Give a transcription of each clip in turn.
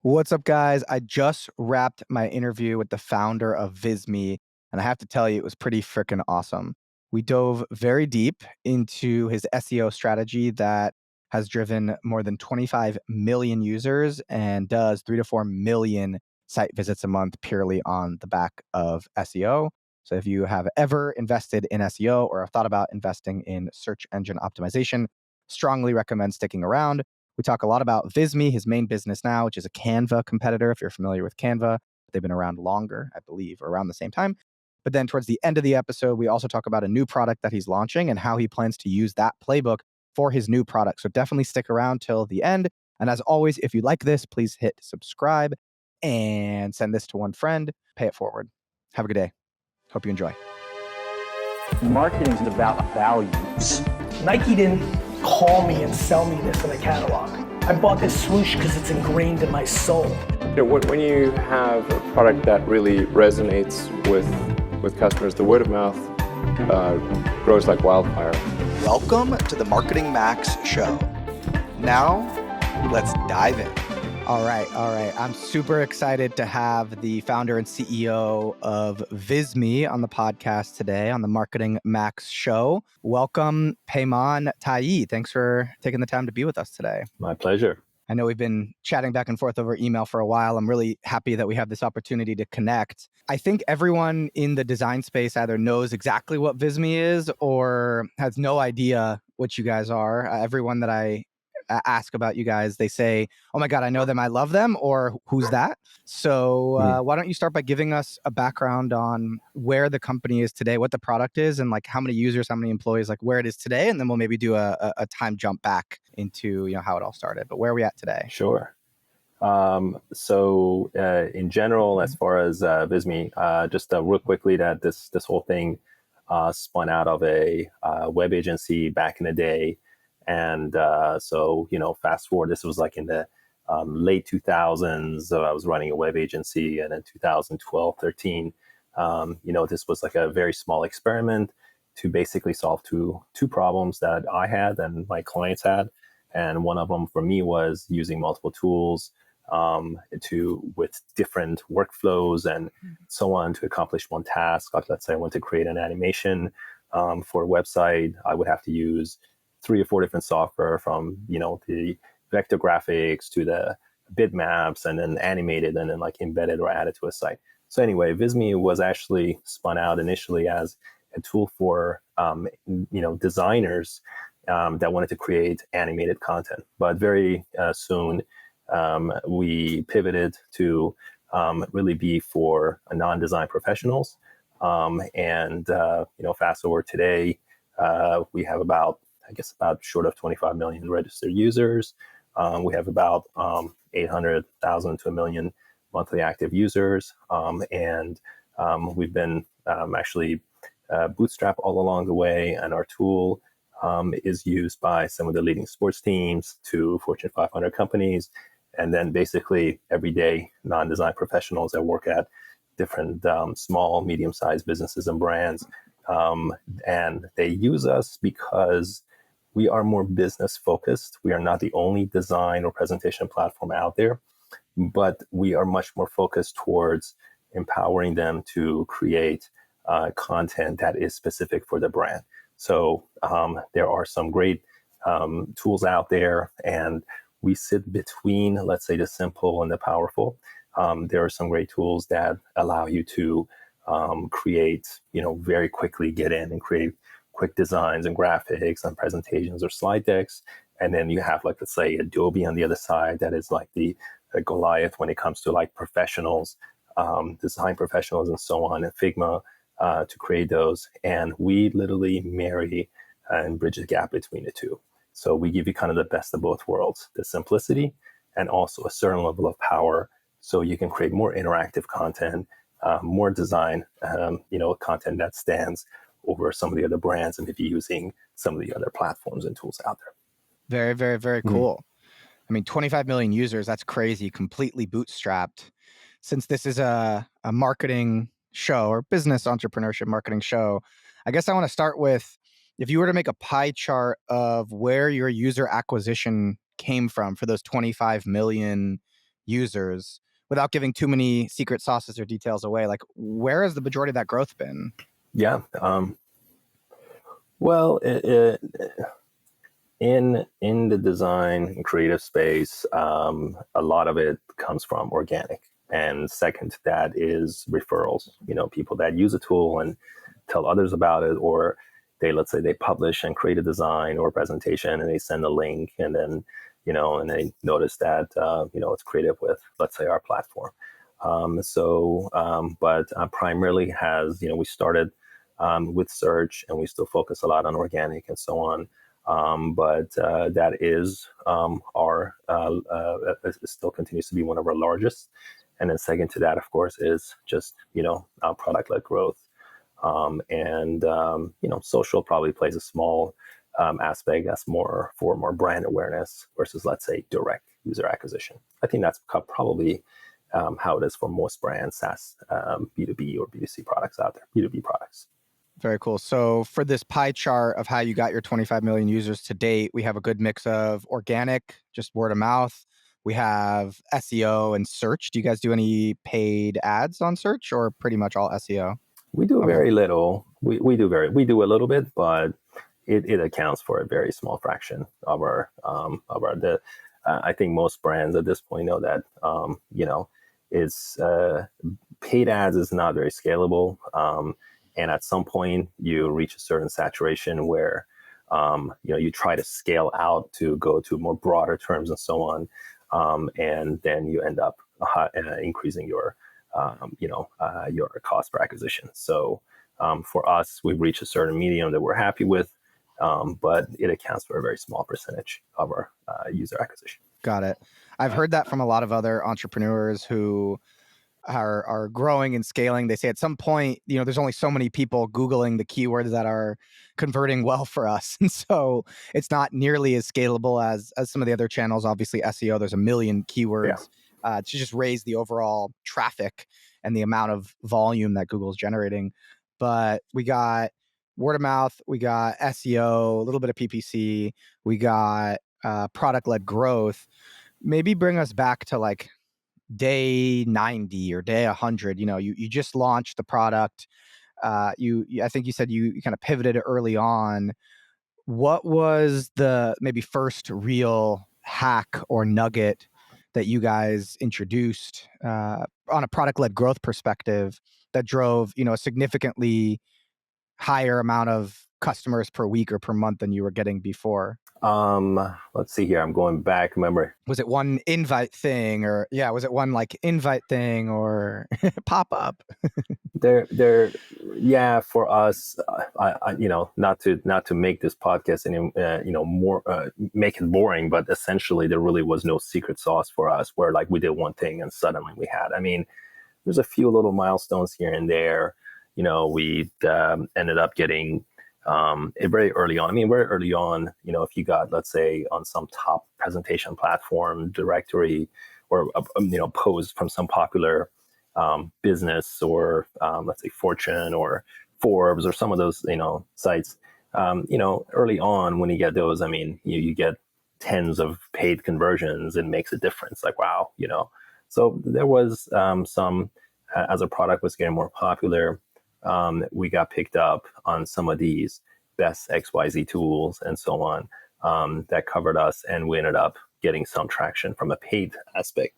What's up, guys? I just wrapped my interview with the founder of Visme, and I have to tell you, it was pretty freaking awesome. We dove very deep into his SEO strategy that has driven more than 25 million users and does 3 to 4 million site visits a month purely on the back of SEO. So if you have ever invested in SEO or have thought about investing in search engine optimization, strongly recommend sticking around. We talk a lot about Visme, his main business now, which is a Canva competitor. If you're familiar with Canva, they've been around longer, I believe, around the same time. But then towards the end of the episode, we also talk about a new product that he's launching and how he plans to use that playbook for his new product. So definitely stick around till the end. And as always, if you like this, please hit subscribe and send this to one friend. Pay it forward. Have a good day. Hope you enjoy. Marketing is about values. Nike didn't call me and sell me this in a catalog. I bought this swoosh because it's ingrained in my soul. When you have a product that really resonates with customers, the word of mouth grows like wildfire. Welcome to the MarketingMax show. Now, let's dive in. All right. I'm super excited to have the founder and CEO of Visme on the podcast today on the MarketingMax show. Welcome, Payman Taei. Thanks for taking the time to be with us today. My pleasure. I know we've been chatting back and forth over email for a while. I'm really happy that we have this opportunity to connect. I think everyone in the design space either knows exactly what Visme is or has no idea what you guys are. Everyone that I ask about you guys, they say, oh my God, I know them, I love them, or who's that? So why don't you start by giving us a background on where the company is today, what the product is, and like how many users, how many employees, like where it is today, and then we'll maybe do a time jump back into how it all started. But where are we at today? Sure. So in general, as far as Visme, just real quickly, that this whole thing spun out of a web agency back in the day. And so, fast forward, this was like in the late 2000s. I was running a web agency, and in 2012, 13, this was like a very small experiment to basically solve two problems that I had and my clients had. And one of them for me was using multiple tools with different workflows and so on to accomplish one task. Like, let's say I want to create an animation for a website. I would have to use 3 or 4 different software, from the vector graphics to the bitmaps, and then animated and then like embedded or added to a site. So anyway, Visme was actually spun out initially as a tool for designers that wanted to create animated content. But very soon we pivoted to really be for non-design professionals. Fast forward today, we have about short of 25 million registered users. We have about 800,000 to 1 million monthly active users. We've been actually bootstrapped all along the way. And our tool is used by some of the leading sports teams to Fortune 500 companies. And then basically everyday non-design professionals that work at different small, medium-sized businesses and brands. And they use us because we are more business focused. We are not the only design or presentation platform out there, but we are much more focused towards empowering them to create content that is specific for the brand. So there are some great tools out there, and we sit between, let's say, the simple and the powerful. There are some great tools that allow you to create, very quickly get in and create quick designs and graphics and presentations or slide decks. And then you have, like, let's say, Adobe on the other side that is like the Goliath when it comes to like professionals, design professionals and so on, and Figma to create those. And we literally marry and bridge the gap between the two. So we give you kind of the best of both worlds, the simplicity and also a certain level of power, so you can create more interactive content, more design, content that stands over some of the other brands and maybe using some of the other platforms and tools out there. Very, very, very cool. I mean, 25 million users, that's crazy, completely bootstrapped. Since this is a marketing show or business entrepreneurship marketing show, I guess I want to start with, if you were to make a pie chart of where your user acquisition came from for those 25 million users, without giving too many secret sauces or details away, like where has the majority of that growth been? Yeah. Well, in the design and creative space, a lot of it comes from organic, and second to that is referrals. People that use a tool and tell others about it, or let's say they publish and create a design or presentation, and they send a link, and then and they notice that it's creative with, let's say, our platform. But primarily we started with search, and we still focus a lot on organic and so on. But that is it still continues to be one of our largest. And then second to that, of course, is just, our product-led growth. Social probably plays a small aspect. That's more for more brand awareness versus, let's say, direct user acquisition. I think that's probably how it is for most brands, SaaS, B2B or B2C products out there, B2B products. Very cool. So for this pie chart of how you got your 25 million users to date, we have a good mix of organic, just word of mouth. We have SEO and search. Do you guys do any paid ads on search, or pretty much all SEO? We do very little. We do a little bit, but it accounts for a very small fraction of our I think most brands at this point know that it's paid ads is not very scalable. And at some point, you reach a certain saturation where, you try to scale out to go to more broader terms and so on, and then you end up increasing your cost per acquisition. So for us, we've reached a certain medium that we're happy with, but it accounts for a very small percentage of our user acquisition. Got it. I've heard that from a lot of other entrepreneurs who are growing and scaling. They say at some point, there's only so many people Googling the keywords that are converting well for us. And so it's not nearly as scalable as some of the other channels. Obviously, SEO, there's a million keywords to just raise the overall traffic and the amount of volume that Google's generating. But we got word of mouth, we got SEO, a little bit of PPC, we got product-led growth. Maybe bring us back to like day 90 or day 100. You just launched the product. I think you said you kind of pivoted early on. What was the maybe first real hack or nugget that you guys introduced on a product-led growth perspective that drove a significantly higher amount of customers per week or per month than you were getting before? Let's see here. I'm going back. Remember, was it one invite thing, or was it one like invite thing or pop up? For us, not to make this podcast any, more, make it boring, but essentially there really was no secret sauce for us where like we did one thing and suddenly we had, there's a few little milestones here and there. We ended up getting very early on, if you got, let's say, on some top presentation platform directory or, post from some popular business or, let's say, Fortune or Forbes or some of those, sites, early on when you get those, you get tens of paid conversions. It makes a difference. Like, wow, So there was some, as a product was getting more popular, we got picked up on some of these best XYZ tools and so on that covered us, and we ended up getting some traction from a paid aspect.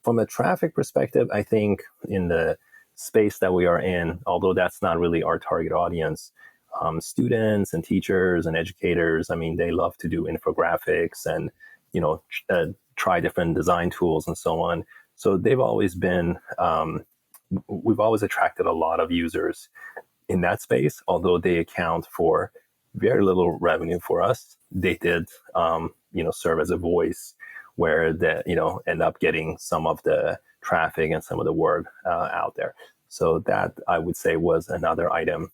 From a traffic perspective, I think in the space that we are in, although that's not really our target audience, students and teachers and educators, they love to do infographics and, try different design tools and so on. So they've always been, we've always attracted a lot of users in that space, although they account for very little revenue for us. They did, serve as a voice where they, end up getting some of the traffic and some of the word out there. So that I would say was another item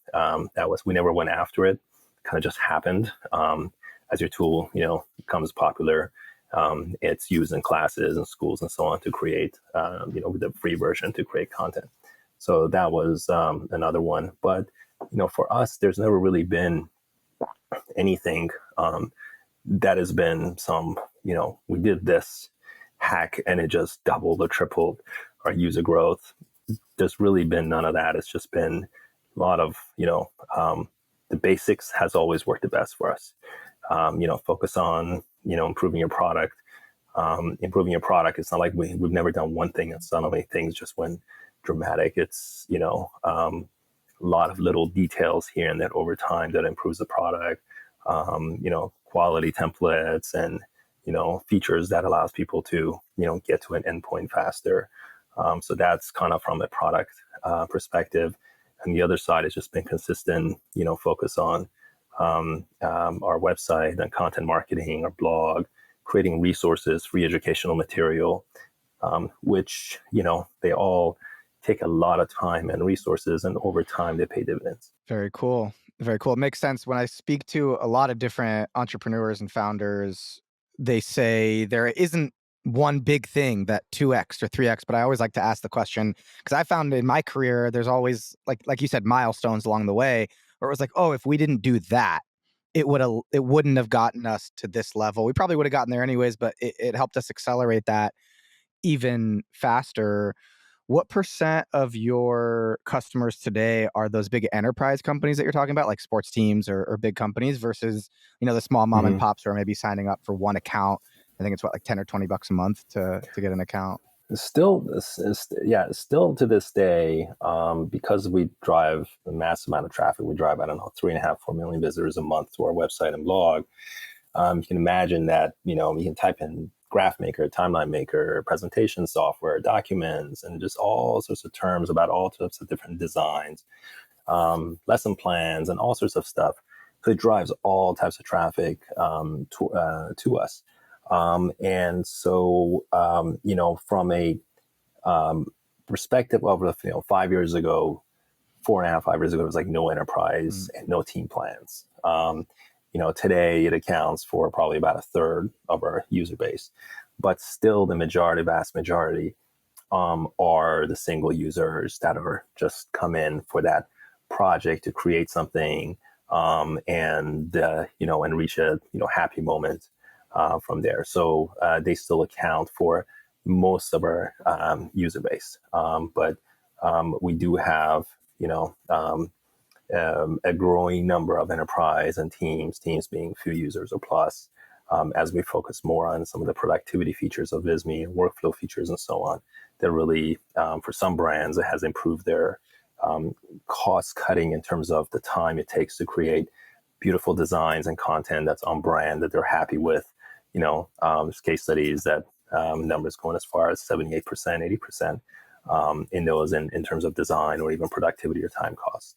we never went after it. Kind of just happened as your tool, becomes popular. It's used in classes and schools and so on to create, with the free version to create content. So that was another one. But, for us, there's never really been anything that has been some, we did this hack and it just doubled or tripled our user growth. There's really been none of that. It's just been a lot of, the basics has always worked the best for us. Focus on, improving your product. Improving your product. It's not like we've never done one thing and suddenly things just went dramatic. It's, a lot of little details here and there over time that improves the product. Quality templates and, features that allows people to, get to an endpoint faster. So that's kind of from a product perspective. And the other side has just been consistent, focus on our website and content marketing, our blog, creating resources, free educational material, which, they all take a lot of time and resources, and over time they pay dividends. Very cool. Very cool. It makes sense. When I speak to a lot of different entrepreneurs and founders, they say there isn't one big thing that 2x or 3x, but I always like to ask the question because I found in my career there's always like you said milestones along the way where it was like, oh, if we didn't do that, it wouldn't have gotten us to this level. We probably would have gotten there anyways, but it helped us accelerate that even faster. What percent of your customers today are those big enterprise companies that you're talking about, like sports teams or big companies versus, the small mom and pops who are maybe signing up for one account? I think it's like 10 or $20 a month to get an account. Still to this day, because we drive a massive amount of traffic, we drive, I don't know, 3.5, 4 million visitors a month to our website and blog. You can imagine that, you can type in graph maker, timeline maker, presentation software, documents, and just all sorts of terms about all sorts of different designs, lesson plans, and all sorts of stuff. So it drives all types of traffic to us. And so, from a perspective of, 5 years ago, 4.5, 5 years ago, it was like no enterprise and no team plans. Today it accounts for probably about a third of our user base, but still the vast majority, are the single users that are just come in for that project to create something, and reach a, happy moment, from there. So, they still account for most of our, user base. But we do have, a growing number of enterprise and teams being few users or plus, as we focus more on some of the productivity features of Visme, workflow features, and so on. That really, for some brands, it has improved their cost cutting in terms of the time it takes to create beautiful designs and content that's on brand that they're happy with. There's case studies that numbers going as far as 78%, 80% in those in terms of design or even productivity or time cost.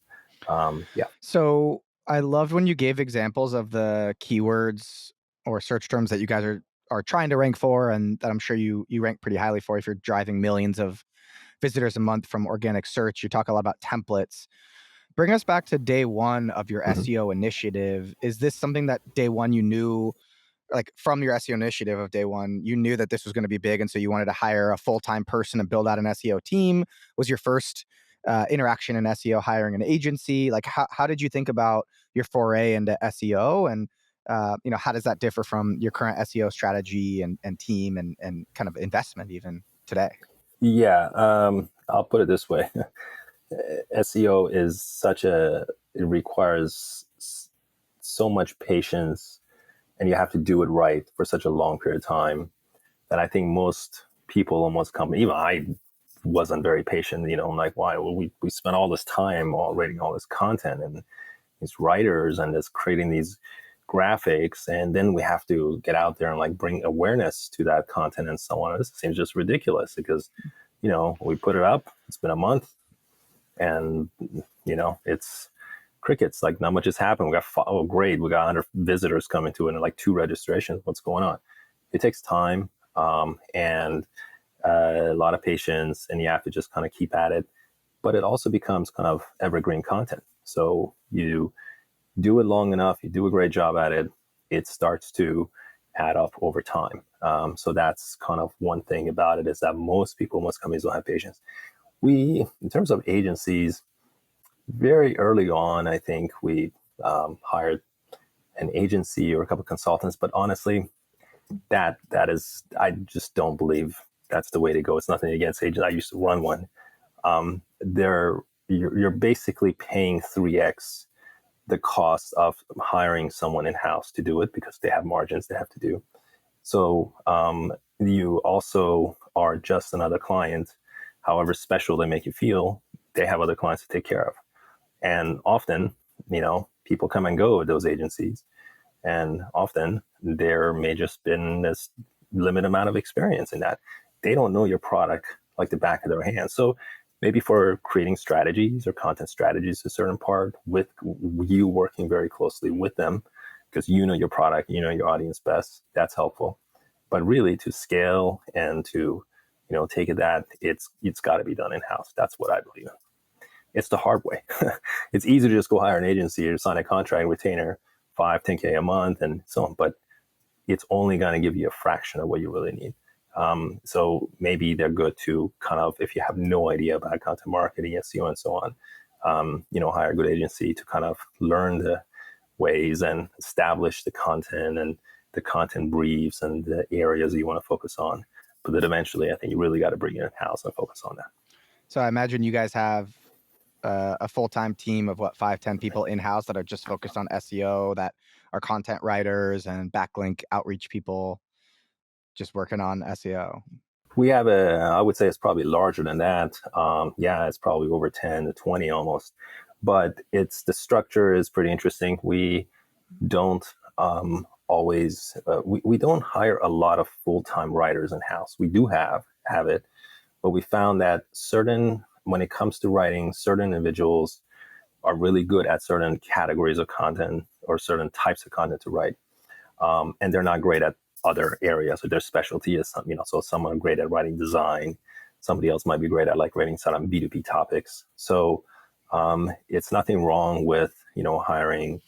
So I loved when you gave examples of the keywords or search terms that you guys are trying to rank for, and that I'm sure you rank pretty highly for if you're driving millions of visitors a month from organic search. You talk a lot about templates. Bring us back to day one of your SEO initiative. Is this something that day one you knew, like from your SEO initiative of day one, you knew that this was going to be big, and so you wanted to hire a full-time person and build out an SEO team? Was your first interaction in SEO hiring an agency? Like, how did you think about your foray into SEO, and how does that differ from your current SEO strategy and team and kind of investment even today? Yeah, I'll put it this way. SEO is it requires so much patience, and you have to do it right for such a long period of time that I think most people, almost company, even I wasn't very patient. I'm like, why? Well, we spent all this time writing all this content and these writers and just creating these graphics, and then we have to get out there and like bring awareness to that content and so on. This seems just ridiculous because, we put it up, it's been a month, and, it's crickets. Like, not much has happened. We got, great, we got 100 visitors coming to it and like 2 registrations. What's going on? It takes time, and a lot of patience, and you have to just kind of keep at it. But it also becomes kind of evergreen content. So you do it long enough, you do a great job at it, it starts to add up over time. So that's kind of one thing about it, is that most companies don't have patience. In terms of agencies, very early on, I think we hired an agency or a couple of consultants, but honestly, that is, I just don't believe that's the way to go. It's nothing against agents. I used to run one. You're basically paying 3x the cost of hiring someone in-house to do it because they have margins they have to do. So you also are just another client. However special they make you feel, they have other clients to take care of. And often, people come and go at those agencies. And often there may just been this limited amount of experience in that. They don't know your product like the back of their hand. So maybe for creating strategies or content strategies, a certain part with you working very closely with them, because you know your product, you know your audience best, that's helpful. But really to scale and to, take it that it's got to be done in-house. That's what I believe in. It's the hard way. It's easy to just go hire an agency or sign a contract and retainer 5, 10K a month and so on, but it's only going to give you a fraction of what you really need. So maybe they're good to kind of, if you have no idea about content marketing, SEO and so on, hire a good agency to kind of learn the ways and establish the content and the content briefs and the areas you want to focus on. But then eventually I think you really got to bring it in-house and focus on that. So I imagine you guys have a full-time team of 5-10 people in-house that are just focused on SEO, that are content writers and backlink outreach people just working on SEO. We have I would say it's probably larger than that. It's probably over 10 to 20 almost, but the structure is pretty interesting. We don't always, we don't hire a lot of full-time writers in-house. We do have it, but we found that when it comes to writing, certain individuals are really good at certain categories of content or certain types of content to write. And they're not great at other areas. So their specialty is so someone great at writing design, somebody else might be great at writing some B2B topics. So it's nothing wrong with, hiring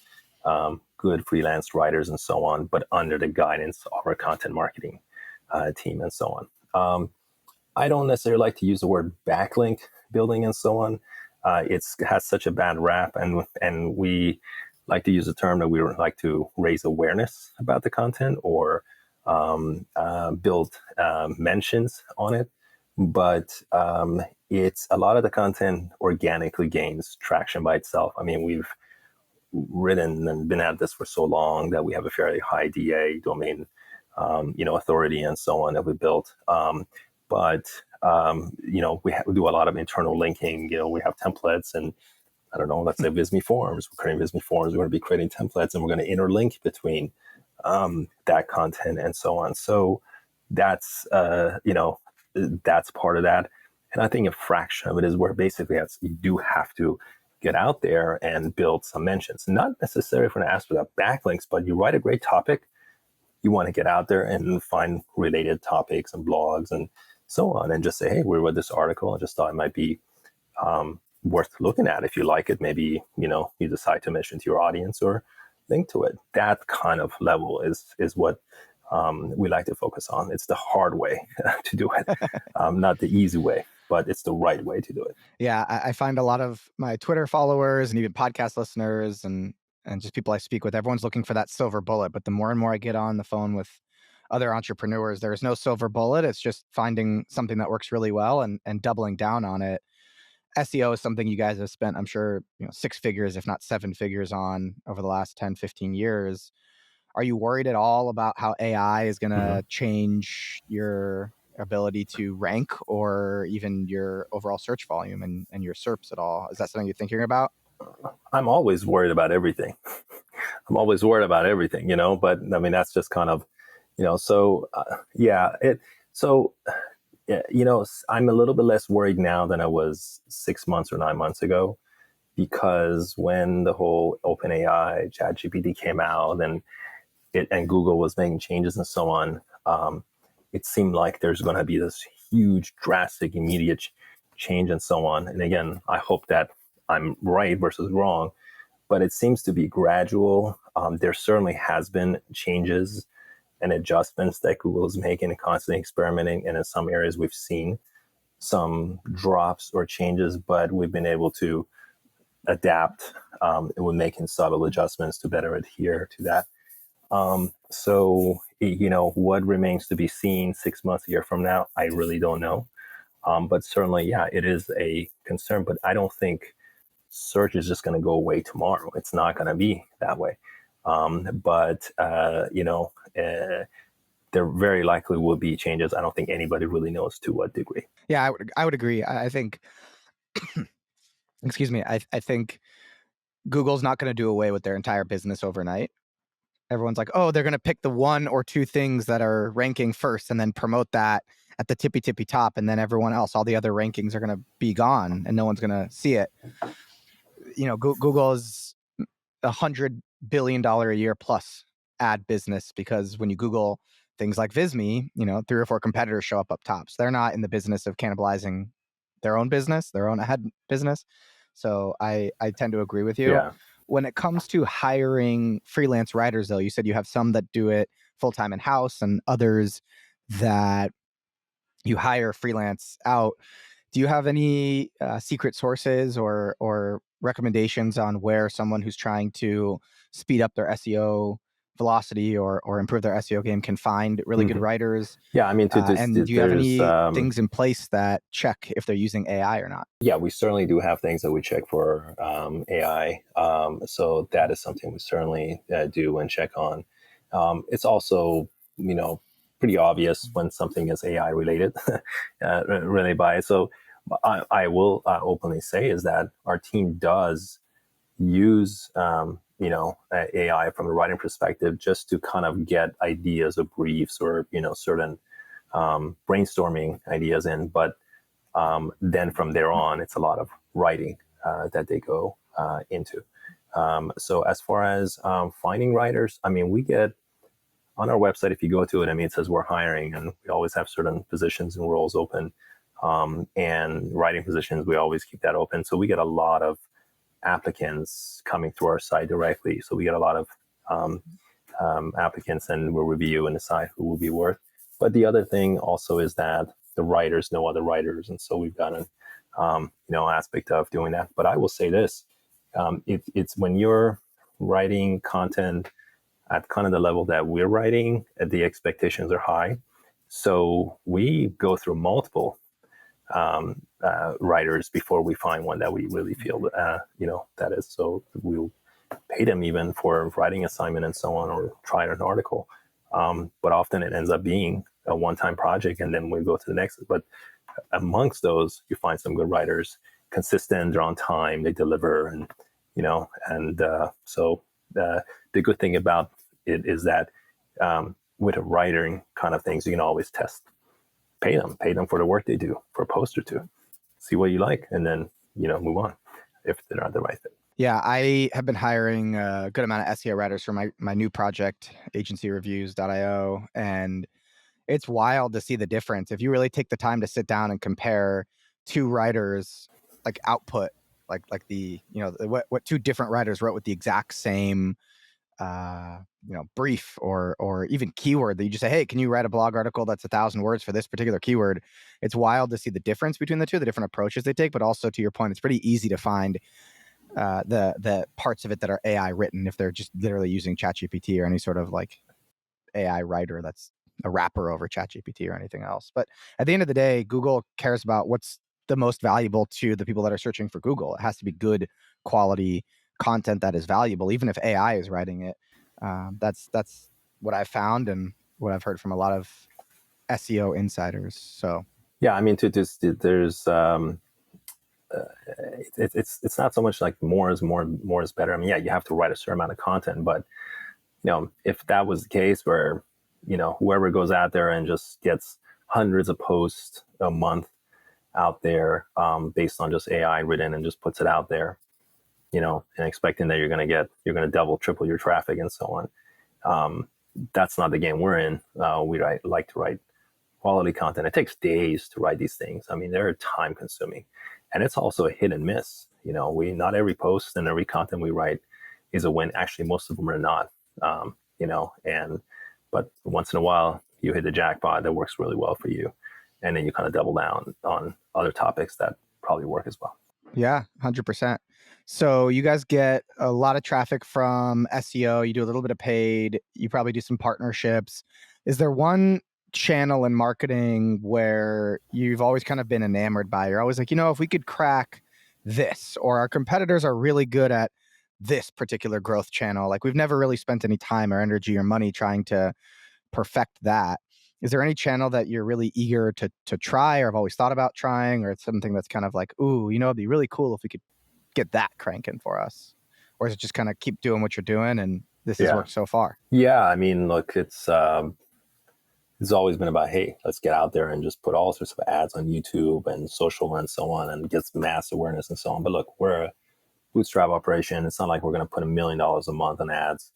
good freelance writers and so on, but under the guidance of our content marketing team and so on. I don't necessarily like to use the word backlink building and so on. It has such a bad rap, and we like to use a term that we like to raise awareness about the content or build mentions on it. But it's a lot of the content organically gains traction by itself. I mean, we've written and been at this for so long that we have a fairly high DA domain, authority and so on that we built. But we do a lot of internal linking. We have templates and I don't know, let's say Visme Forms. We're creating Visme Forms. We're going to be creating templates and we're going to interlink between that content and so on. So that's, that's part of that. And I think a fraction of it is where basically you do have to get out there and build some mentions, not necessarily for an aspect of backlinks, but you write a great topic, you want to get out there and find related topics and blogs and so on, and just say, hey, we read this article and just thought it might be worth looking at. If you like it, maybe, you decide to mention to your audience or link to it. That kind of level is what we like to focus on. It's the hard way to do it, not the easy way, but it's the right way to do it. Yeah, I find a lot of my Twitter followers and even podcast listeners and just people I speak with, everyone's looking for that silver bullet. But the more and more I get on the phone with other entrepreneurs, there's no silver bullet. It's just finding something that works really well and doubling down on it. SEO is something you guys have spent, I'm sure, 6 figures, if not 7 figures on over the last 10, 15 years. Are you worried at all about how AI is going to change your ability to rank or even your overall search volume and your SERPs at all? Is that something you're thinking about? I'm always worried about everything. I'm always worried about everything, but I mean, that's just kind of, I'm a little bit less worried now than I was 6 months or 9 months ago, because when the whole OpenAI ChatGPT came out and Google was making changes and so on, it seemed like there's going to be this huge, drastic, immediate change and so on. And again, I hope that I'm right versus wrong, but it seems to be gradual. There certainly has been changes and adjustments that Google is making and constantly experimenting. And in some areas, we've seen some drops or changes, but we've been able to adapt and we're making subtle adjustments to better adhere to that. So what remains to be seen 6 months, a year from now, I really don't know. But certainly, yeah, it is a concern. But I don't think search is just going to go away tomorrow. It's not going to be that way. There very likely will be changes. I don't think anybody really knows to what degree. Yeah, I would agree. I think, excuse me, I think Google's not going to do away with their entire business overnight. Everyone's like, oh, they're going to pick the one or two things that are ranking first and then promote that at the tippy top. And then everyone else, all the other rankings are going to be gone and no one's going to see it. Google is $100 billion a year plus ad business, because when you Google things like Visme, 3 or 4 competitors show up top. So they're not in the business of cannibalizing their own business, their own ad business. So I tend to agree with you. Yeah. When it comes to hiring freelance writers, though, you said you have some that do it full-time in-house and others that you hire freelance out. Do you have any secret sources or recommendations on where someone who's trying to speed up their SEO velocity or improve their SEO game can find really good writers? Yeah, I mean, and do you have any things in place that check if they're using AI or not? Yeah, we certainly do have things that we check for AI. So that is something we certainly do and check on. It's also, pretty obvious when something is AI related, really by it. So I will openly say is that our team does use AI from a writing perspective just to kind of get ideas or briefs or certain brainstorming ideas in. But then from there on, it's a lot of writing that they go into. So as far as finding writers, I mean, we get on our website, if you go to it, I mean, it says we're hiring, and we always have certain positions and roles open. And writing positions, we always keep that open. So we get a lot of applicants coming through our site directly. So we get a lot of applicants, and we'll review and decide who will be worth. But the other thing also is that the writers know other writers, and so we've got an aspect of doing that. But I will say this: it's when you're writing content at kind of the level that we're writing, the expectations are high. So we go through multiple writers before we find one that we really feel that is. So we'll pay them even for writing assignment and so on, or try an article. But often it ends up being a one-time project, and then we go to the next. But amongst those, you find some good writers, consistent, they're on time, they deliver, and so the good thing about it is that with a writing kind of things, you can always test, pay them for the work they do for a post or two, see what you like, and then move on if they're not the right fit. Yeah, I have been hiring a good amount of SEO writers for my new project, agencyreviews.io, and it's wild to see the difference. If you really take the time to sit down and compare two writers, like output, like the what two different writers wrote with the exact same brief or even keyword, that you just say, hey, can you write a blog article that's 1,000 words for this particular keyword? It's wild to see the difference between the two, the different approaches they take. But also, to your point, it's pretty easy to find the parts of it that are AI written if they're just literally using ChatGPT or any sort of like AI writer that's a wrapper over ChatGPT or anything else. But at the end of the day, Google cares about what's the most valuable to the people that are searching for Google. It has to be good quality content that is valuable, even if AI is writing it. That's what I've found and what I've heard from a lot of SEO insiders. So yeah, I mean, there's it's not so much like more is better. I mean, yeah, you have to write a certain amount of content, but if that was the case where whoever goes out there and just gets hundreds of posts a month out there based on just AI written and just puts it out there, and expecting that you're going to double, triple your traffic and so on. That's not the game we're in. We like to write quality content. It takes days to write these things. I mean, they're time consuming, and it's also a hit and miss. Not every post and every content we write is a win. Actually, most of them are not, but once in a while you hit the jackpot that works really well for you. And then you kind of double down on other topics that probably work as well. Yeah, 100%. So you guys get a lot of traffic from SEO. You do a little bit of paid. You probably do some partnerships. Is there one channel in marketing where you've always kind of been enamored by? You're always like, if we could crack this, or our competitors are really good at this particular growth channel. Like we've never really spent any time or energy or money trying to perfect that. Is there any channel that you're really eager to try or have always thought about trying, or it's something that's kind of like, ooh, it'd be really cool if we could get that cranking for us? Or is it just kind of keep doing what you're doing and this has worked so far? Yeah. I mean, look, it's always been about, hey, let's get out there and just put all sorts of ads on YouTube and social and so on and get mass awareness and so on. But look, we're a bootstrap operation. It's not like we're going to put $1 million a month on ads.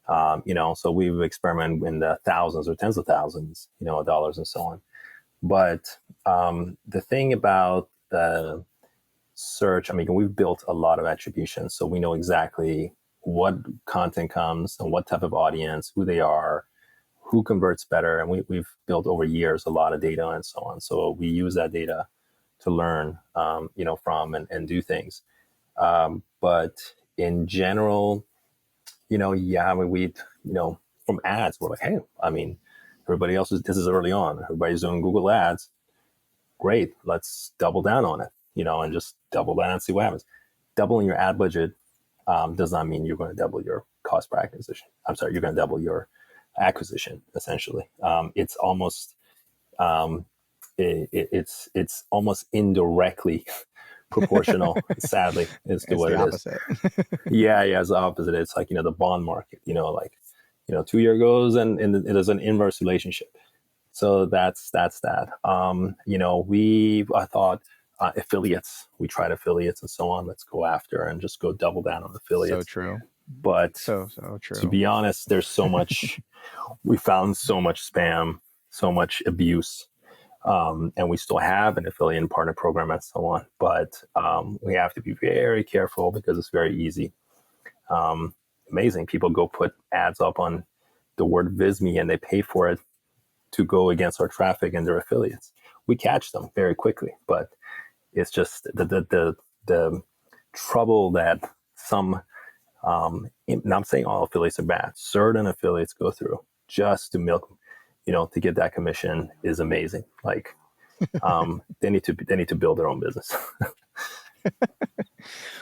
So we've experimented in the thousands or tens of thousands, of dollars and so on. But the thing about the search, I mean, we've built a lot of attribution. So we know exactly what content comes and what type of audience, who they are, who converts better. And we've built over years a lot of data and so on. So we use that data to learn, from and do things. But in general, from ads, we're like, hey, I mean, this is early on. Everybody's doing Google ads. Great. Let's double down on it, and just double down and see what happens. Doubling your ad budget does not mean you're going to double your cost per acquisition. I'm sorry, you're going to double your acquisition, essentially. It's almost, it's almost indirectly proportional, sadly, is to what it opposite. is. Yeah, it's the opposite. It's like, the bond market, 2 year goes and it is an inverse relationship. So that's that. I thought affiliates, we tried affiliates and so on. Let's go after and just go double down on affiliates. So true. But so true. To be honest, there's so much, we found so much spam, so much abuse. And we still have an affiliate and partner program and so on. But we have to be very careful because it's very easy. Amazing. People go put ads up on the word Visme and they pay for it to go against our traffic and their affiliates. We catch them very quickly, but it's just the trouble that some, and I'm saying all affiliates are bad, certain affiliates go through just to milk, to get that commission is amazing. Like, they need to build their own business.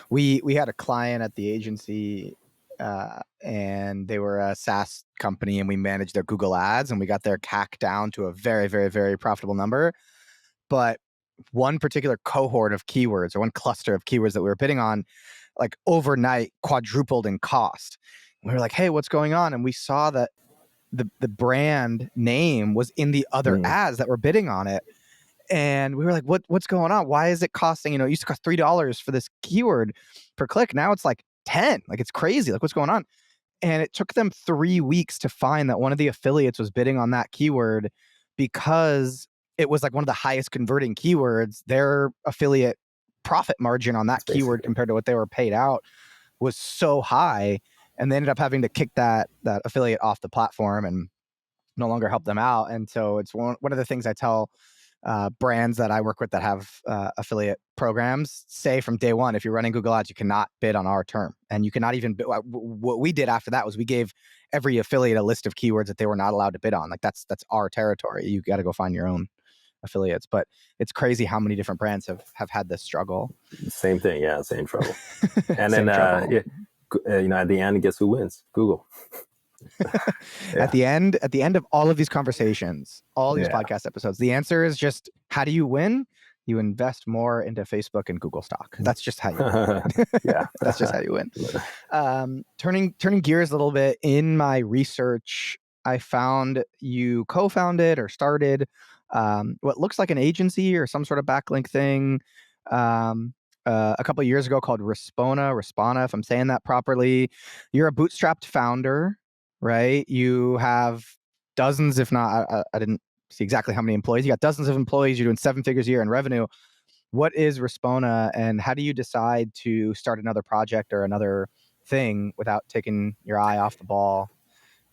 We had a client at the agency, and they were a SaaS company, and we managed their Google ads, and we got their CAC down to a very, very, very profitable number. But one particular cohort of keywords or one cluster of keywords that we were bidding on, like overnight quadrupled in cost. And we were like, hey, what's going on? And we saw that the brand name was in the other ads that were bidding on it. And we were like, what's going on? Why is it costing, it used to cost $3 for this keyword per click. Now it's like 10. Like, it's crazy. Like, what's going on? And it took them 3 weeks to find that one of the affiliates was bidding on that keyword because it was like one of the highest converting keywords. Their affiliate profit margin on that keyword compared to what they were paid out was so high. And they ended up having to kick that affiliate off the platform and no longer help them out. And so it's one of the things I tell brands that I work with that have affiliate programs, say from day one, if you're running Google ads, you cannot bid on our term. And you cannot even bid. What we did after that was we gave every affiliate a list of keywords that they were not allowed to bid on. Like, that's our territory. You got to go find your own affiliates. But it's crazy how many different brands have had this struggle. Same thing. Yeah. Same trouble. And then, at the end, guess who wins? Google. At the end of all of these conversations, all these podcast episodes, the answer is just, how do you win? You invest more into Facebook and Google stock. That's just how you win. Yeah. That's just how you win. Turning gears a little bit, in my research, I found you co-founded or started what looks like an agency or some sort of backlink thing a couple of years ago called Respona, if I'm saying that properly. You're a bootstrapped founder, right? You have dozens, if not, I didn't see exactly how many employees. You got dozens of employees. You're doing 7 figures a year in revenue. What is Respona, and how do you decide to start another project or another thing without taking your eye off the ball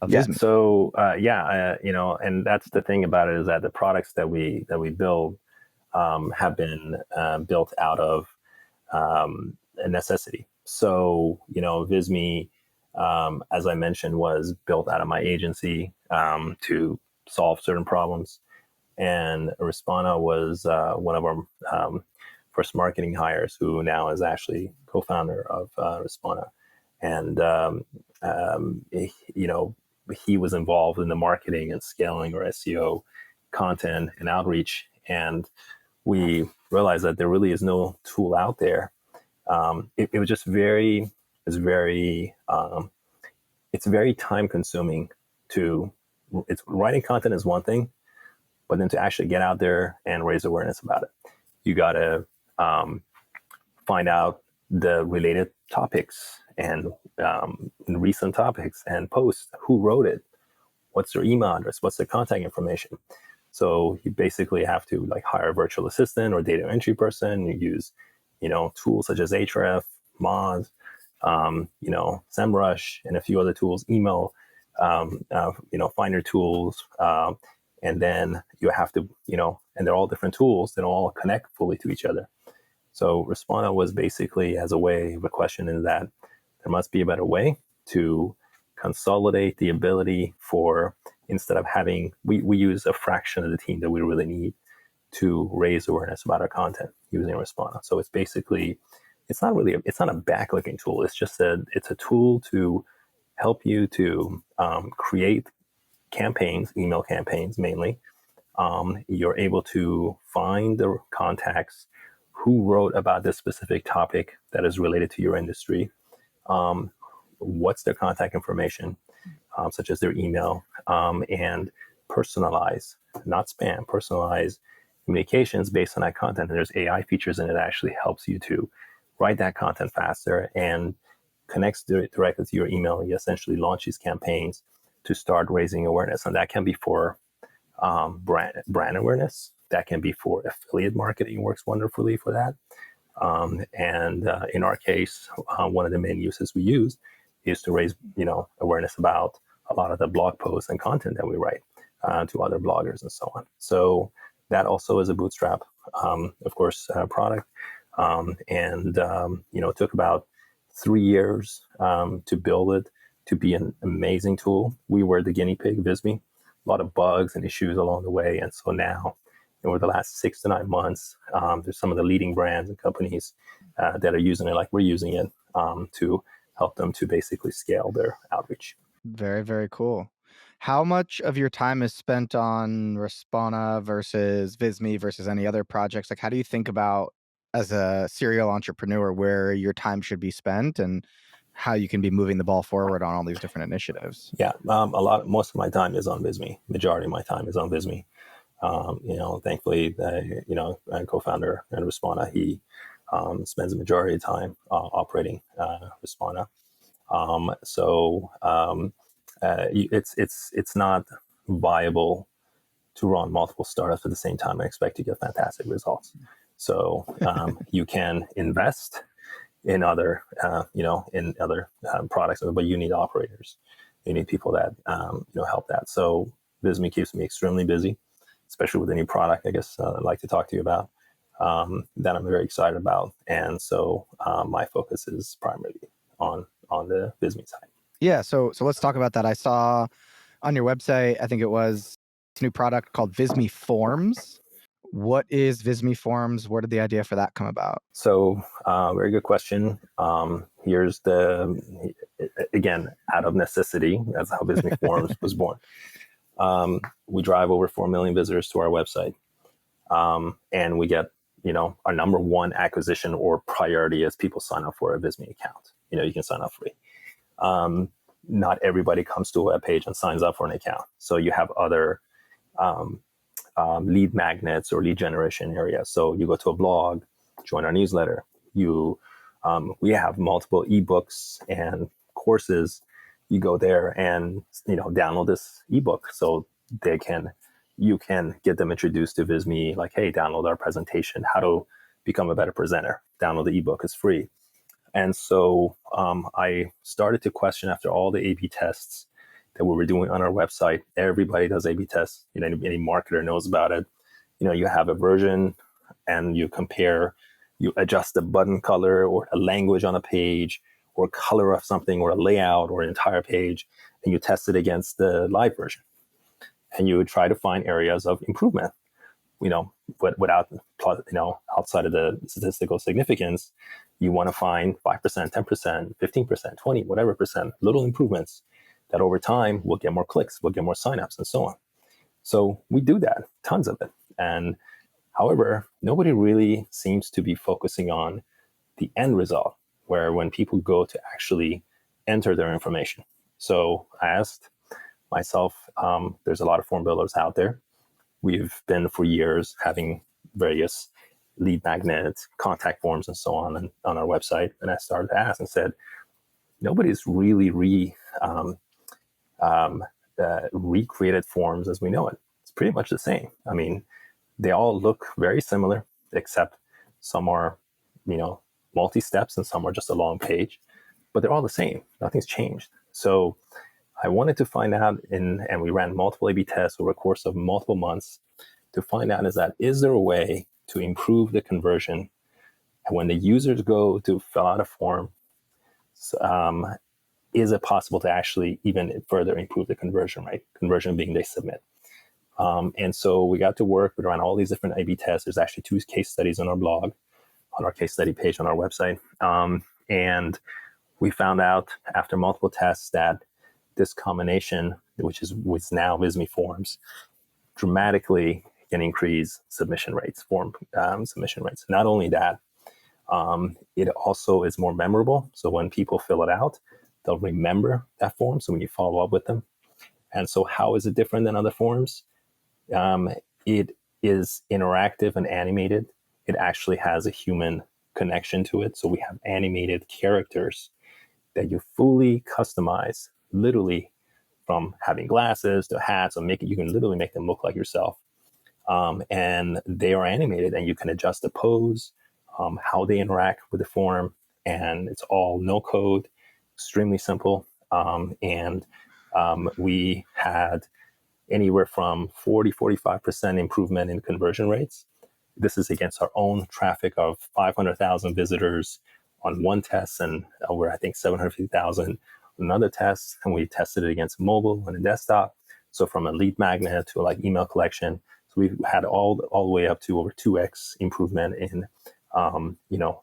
of Visme? So and that's the thing about it, is that the products that we build have been built out of a necessity. So, Visme, as I mentioned, was built out of my agency to solve certain problems. And Respona was one of our first marketing hires, who now is actually co-founder of Respona. And he was involved in the marketing and scaling our SEO content and outreach. And we realized that there really is no tool out there. It was just it's very time consuming it's writing content is one thing, but then to actually get out there and raise awareness about it, you got to find out the related topics and recent topics and posts, who wrote it, what's their email address, what's their contact information. So you basically have to like hire a virtual assistant or data entry person. You use, tools such as Ahrefs, Moz, SEMrush, and a few other tools, email, Finder tools. And then you have to, and they're all different tools that all connect fully to each other. So Respona was basically as a way of a question in that there must be a better way to consolidate the ability for, instead of having, we use a fraction of the team that we really need to raise awareness about our content using Respona. So it's basically, it's not a backlinking tool. It's just it's a tool to help you to create campaigns, email campaigns mainly. You're able to find the contacts who wrote about this specific topic that is related to your industry. What's their contact information, such as their email, and personalize, not spam, personalize communications based on that content. And there's AI features in it that actually helps you to write that content faster and connects directly to your email. You essentially launch these campaigns to start raising awareness. And that can be for brand awareness. That can be for affiliate marketing, works wonderfully for that. And in our case, one of the main uses we use is to raise, awareness about a lot of the blog posts and content that we write to other bloggers and so on. So that also is a bootstrap, of course, product. It took about 3 years to build it to be an amazing tool. We were the guinea pig, Visme, a lot of bugs and issues along the way. And so now, over the last 6 to 9 months, there's some of the leading brands and companies that are using it like we're using it to help them to basically scale their outreach. Very, very cool. How much of your time is spent on Respona versus Visme versus any other projects? Like, how do you think about, as a serial entrepreneur, where your time should be spent and how you can be moving the ball forward on all these different initiatives? Yeah, most of my time is on Visme. Majority of my time is on Visme. Thankfully, my co-founder in Respona, he spends the majority of time operating Respona. It's not viable to run multiple startups at the same time and expect to get fantastic results. So you can invest in other, products, but you need operators. You need people that help that. So Visme keeps me extremely busy, especially with a new product, I guess I'd like to talk to you about, that I'm very excited about. And so my focus is primarily on the Visme side. Yeah, so let's talk about that. I saw on your website, I think it was a new product called Visme Forms. What is Visme Forms? Where did the idea for that come about? So very good question. Here's again, out of necessity, that's how Visme Forms was born. We drive over 4 million visitors to our website. And we get, our number one acquisition or priority is people sign up for a Visme account. You can sign up free. Not everybody comes to a web page and signs up for an account. So you have other lead magnets or lead generation areas. So you go to a blog, join our newsletter. We have multiple ebooks and courses. You go there and download this ebook so you can get them introduced to Visme. Like, hey, download our presentation, how to become a better presenter. Download the ebook, it's free. And so I started to question, after all the A/B tests that we were doing on our website. Everybody does A/B tests. Any marketer knows about it. You have a version and you compare, you adjust the button color or a language on a page or color of something or a layout or an entire page, and you test it against the live version. and you would try to find areas of improvement, without, outside of the statistical significance. You want to find 5%, 10%, 15%, 20, whatever percent, little improvements that over time will get more clicks, will get more signups, and so on. So we do that, tons of it. And however, nobody really seems to be focusing on the end result, where when people go to actually enter their information. So I asked myself, there's a lot of form builders out there. We've been for years having various lead magnets, contact forms, and so on our website. And I started to ask and said, nobody's really recreated forms as we know it. It's pretty much the same. I mean, they all look very similar, except some are, multi-steps and some are just a long page, but they're all the same. Nothing's changed. So I wanted to find out, and we ran multiple A/B tests over a course of multiple months to find out is there a way to improve the conversion? And when the users go to fill out a form, is it possible to actually even further improve the conversion rate? Conversion being they submit. And so we got to work. We ran all these different A/B tests. There's actually 2 case studies on our blog, on our case study page on our website. And we found out after multiple tests that this combination, which is now Visme Forms, dramatically can increase submission rates, form submission rates. Not only that, it also is more memorable. So when people fill it out, they'll remember that form. So when you follow up with them. And so how is it different than other forms? It is interactive and animated. It actually has a human connection to it. So we have animated characters that you fully customize, literally from having glasses to hats, or you can literally make them look like yourself. And they are animated, and you can adjust the pose, how they interact with the form, and it's all no code, extremely simple. We had anywhere from 45% improvement in conversion rates. This is against our own traffic of 500,000 visitors on one test, and over, I think, 750,000 on another test. And we tested it against mobile and a desktop. So from a lead magnet to like email collection. So we've had all the way up to over 2x improvement in,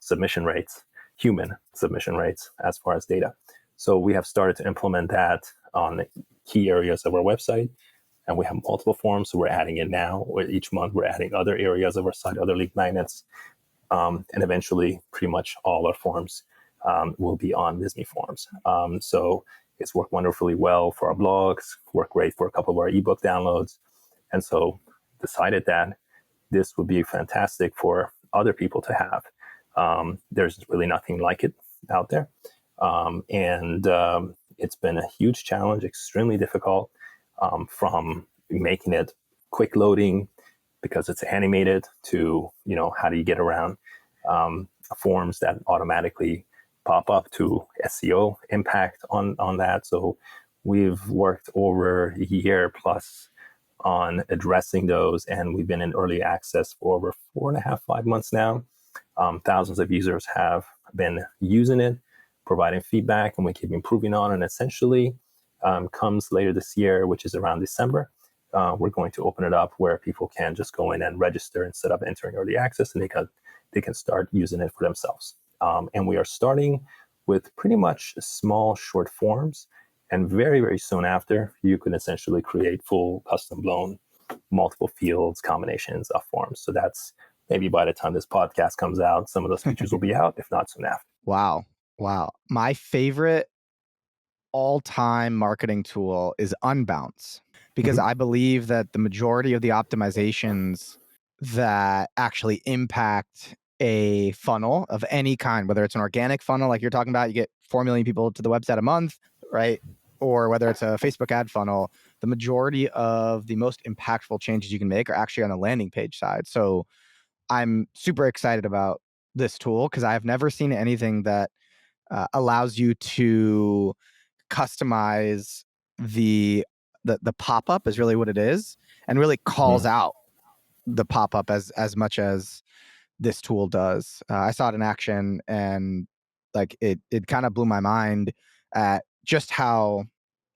submission rates, human submission rates as far as data. So we have started to implement that on key areas of our website. And we have multiple forms, so we're adding it now. Each month, we're adding other areas of our site, other lead magnets. And eventually, pretty much all our forms will be on Visme Forms. So it's worked wonderfully well for our blogs, worked great for a couple of our ebook downloads. And so decided that this would be fantastic for other people to have. There's really nothing like it out there. It's been a huge challenge, extremely difficult. From making it quick loading because it's animated to, how do you get around forms that automatically pop up, to SEO impact on that. So we've worked over a year plus on addressing those, and we've been in early access for over 4.5, 5 months now. Thousands of users have been using it, providing feedback, and we keep improving on it. And essentially, comes later this year, which is around December, we're going to open it up where people can just go in and register instead of entering early access, and they can start using it for themselves. And we are starting with pretty much small, short forms, and very, very soon after, you can essentially create full, custom-blown, multiple fields, combinations of forms. So that's maybe by the time this podcast comes out, some of those features will be out, if not soon after. Wow. My favorite all-time marketing tool is Unbounce, because I believe that the majority of the optimizations that actually impact a funnel of any kind, whether it's an organic funnel like you're talking about, you get 4 million people to the website a month, right? Or whether it's a Facebook ad funnel, the majority of the most impactful changes you can make are actually on the landing page side. So I'm super excited about this tool because I've never seen anything that allows you to customize the pop-up is really what it is, and really calls out the pop-up as much as this tool does. I saw it in action, and like it kind of blew my mind at just how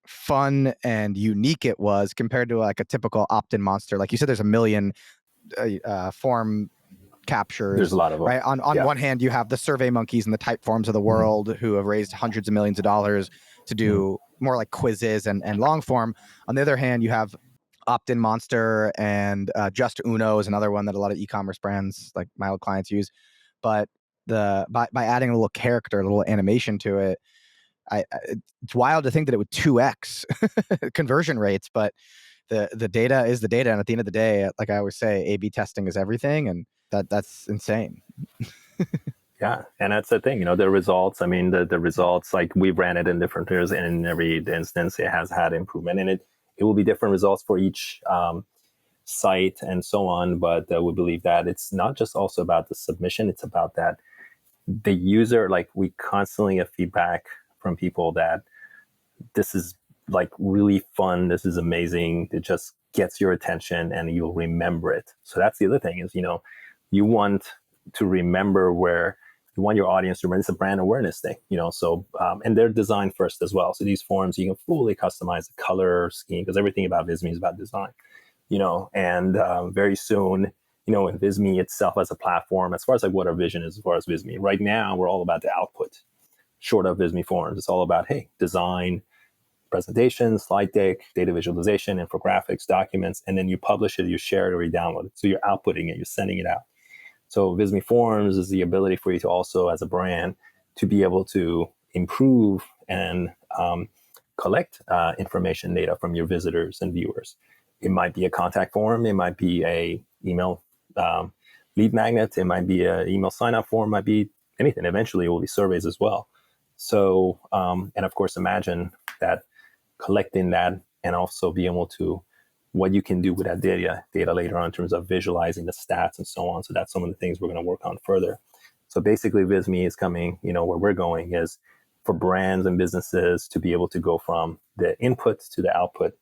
fun and unique it was compared to like a typical opt-in monster. Like you said, there's a million form There's captures, a lot of them. right? On one hand, you have the survey monkeys and the type forms of the world who have raised hundreds of millions of dollars to do more like quizzes and long form. On the other hand, you have opt-in monster and just Uno is another one that a lot of e-commerce brands like my old clients use. But by adding a little character, a little animation to it, it's wild to think that it would 2x conversion rates, but the data is the data, and at the end of the day, like I always say, A/B testing is everything, and that's insane. Yeah, and that's the thing, the results. I mean, the results, like we ran it in different years, and in every instance, it has had improvement, and it will be different results for each site and so on. But we believe that it's not just also about the submission; it's about that the user. Like we constantly get feedback from people that this is like really fun, this is amazing, it just gets your attention, and you'll remember it. So that's the other thing is you want to remember where you want your audience to remember. It's a brand awareness thing, so and they're designed first as well. So these forms, you can fully customize the color scheme, because everything about Visme is about design, and very soon, in Visme itself as a platform, as far as like what our vision is as far as Visme right now, we're all about the output. Short of Visme Forms, it's all about, hey, design, presentation, slide deck, data visualization, infographics, documents, and then you publish it, you share it, or you download it. So you're outputting it, you're sending it out. So Visme Forms is the ability for you to also, as a brand, to be able to improve and collect information data from your visitors and viewers. It might be a contact form, it might be a email lead magnet, it might be an email sign-up form, it might be anything. Eventually, it will be surveys as well. So, and of course, imagine that collecting that and also being able to what you can do with that data later on in terms of visualizing the stats and so on. So that's some of the things we're going to work on further. So basically, Visme is coming, where we're going is for brands and businesses to be able to go from the input to the output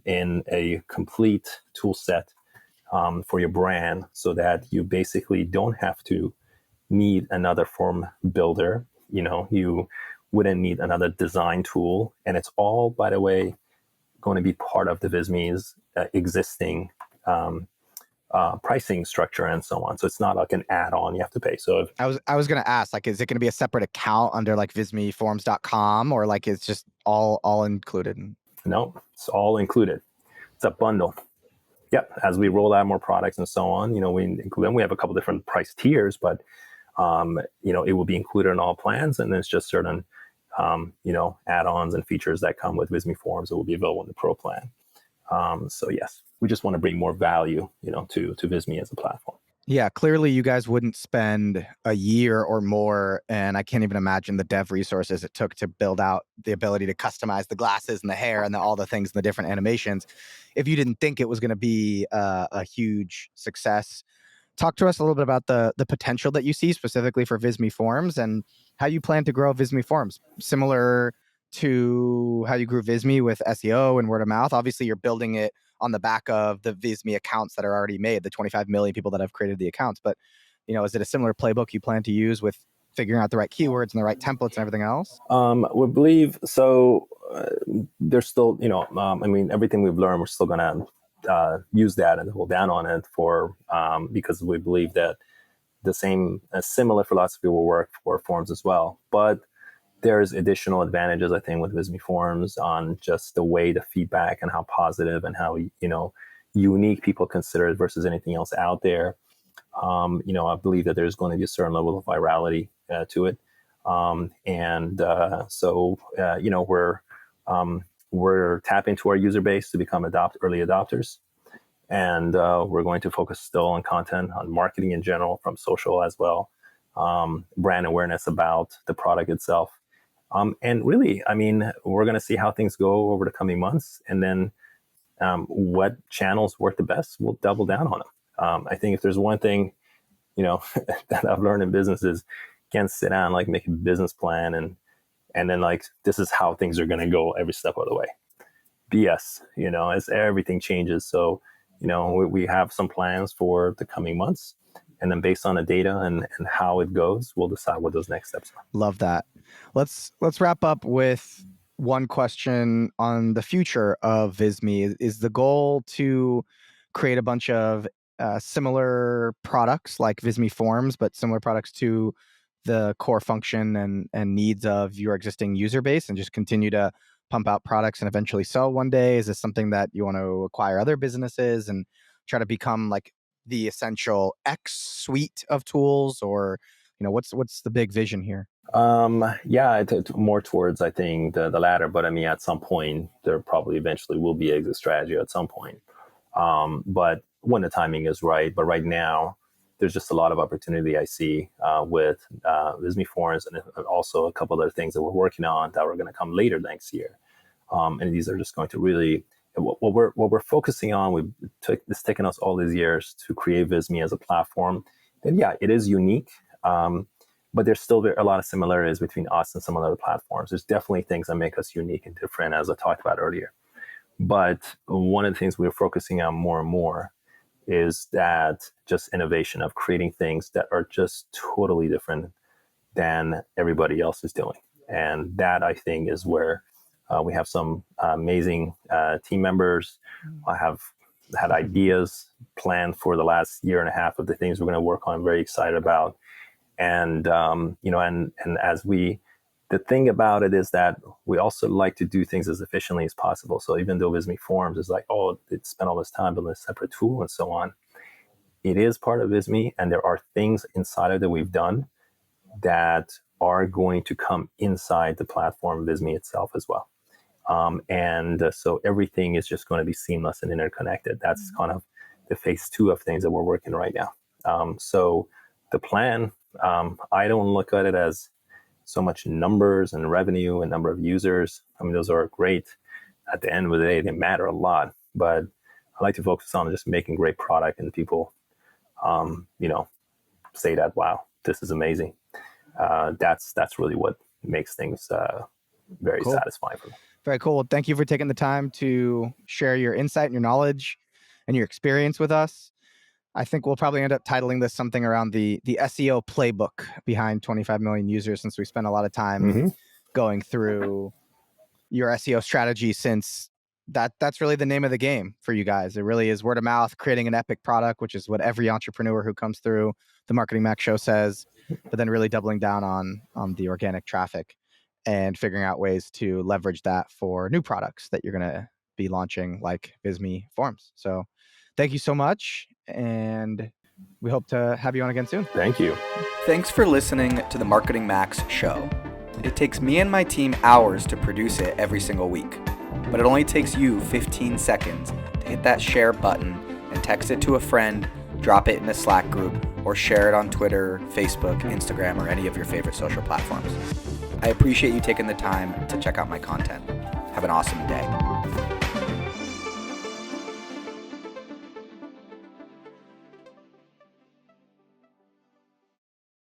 in a complete tool set for your brand, so that you basically don't have to need another form builder. You wouldn't need another design tool. And it's all, by the way, going to be part of the Visme's existing pricing structure and so on. So it's not like an add-on you have to pay. So if, I was going to ask, like, is it going to be a separate account under like vismeforms.com, or like it's just all included? No, it's all included. It's a bundle. Yep. As we roll out more products and so on, we include them. We have a couple different price tiers, but it will be included in all plans, and there's just certain, add-ons and features that come with Visme Forms that will be available in the Pro plan. So yes, we just want to bring more value, to Visme as a platform. Yeah, clearly you guys wouldn't spend a year or more, and I can't even imagine the dev resources it took to build out the ability to customize the glasses and the hair and all the things and the different animations, if you didn't think it was going to be a huge success. Talk to us a little bit about the potential that you see specifically for Visme Forms and how you plan to grow Visme Forms. Similar to how you grew Visme with SEO and word of mouth. Obviously, you're building it on the back of the Visme accounts that are already made, the 25 million people that have created the accounts. But, is it a similar playbook you plan to use with figuring out the right keywords and the right templates and everything else? We believe so. There's still, everything we've learned, we're still going to use that and hold down on it for because we believe that the same similar philosophy will work for forms as well. But there's additional advantages, I think, with Visme Forms on just the way the feedback and how positive and how unique people consider it versus anything else out there. I believe that there's going to be a certain level of virality to it, we're tapping into our user base to become early adopters. And we're going to focus still on content, on marketing in general, from social as well, brand awareness about the product itself. And really, we're going to see how things go over the coming months. And then what channels work the best, we'll double down on them. I think if there's one thing, that I've learned in business is can't sit down, like make a business plan and then like, this is how things are going to go every step of the way. BS, as everything changes. So, we have some plans for the coming months, and then based on the data and how it goes, we'll decide what those next steps are. Love that. Let's wrap up with one question on the future of Visme. Is the goal to create a bunch of similar products like Visme Forms, but similar products to the core function and needs of your existing user base, and just continue to pump out products and eventually sell one day? Is this something that you want to acquire other businesses and try to become like the essential X suite of tools, or what's the big vision here? Yeah, more towards, I think, the latter. But I mean, at some point, there probably eventually will be exit strategy at some point. But when the timing is right. But right now, there's just a lot of opportunity I see with Visme Forms, and also a couple other things that we're working on that are going to come later next year. And these are just going to really, what we're focusing on. It's taken us all these years to create Visme as a platform. And yeah, it is unique. But there's still a lot of similarities between us and some other platforms. There's definitely things that make us unique and different, as I talked about earlier. But one of the things we're focusing on more and more is that just innovation of creating things that are just totally different than everybody else is doing. And that, I think, is where we have some amazing team members. I have had ideas planned for the last year and a half of the things we're going to work on. I'm very excited about. And, and as the thing about it is that we also like to do things as efficiently as possible. So even though Visme Forms is like, oh, it spent all this time building a separate tool and so on, it is part of Visme, and there are things inside of it that we've done that are going to come inside the platform Visme itself as well. So everything is just going to be seamless and interconnected. That's kind of the phase 2 of things that we're working right now. So the plan, I don't look at it as so much numbers and revenue and number of users. I mean, those are great. At the end of the day, they matter a lot. But I like to focus on just making great product, and people, say that, wow, this is amazing. That's really what makes things very Cool. satisfying for me. Very cool. Well, thank you for taking the time to share your insight and your knowledge and your experience with us. I think we'll probably end up titling this something around the SEO playbook behind 25 million users, since we spent a lot of time going through your SEO strategy, since that's really the name of the game for you guys. It really is word of mouth, creating an epic product, which is what every entrepreneur who comes through the MarketingMax show says, but then really doubling down on the organic traffic and figuring out ways to leverage that for new products that you're going to be launching, like Visme Forms. So thank you so much, and we hope to have you on again soon. Thank you. Thanks for listening to the MarketingMax show. It takes me and my team hours to produce it every single week, but it only takes you 15 seconds to hit that share button and text it to a friend, drop it in a Slack group, or share it on Twitter, Facebook, Instagram, or any of your favorite social platforms. I appreciate you taking the time to check out my content. Have an awesome day.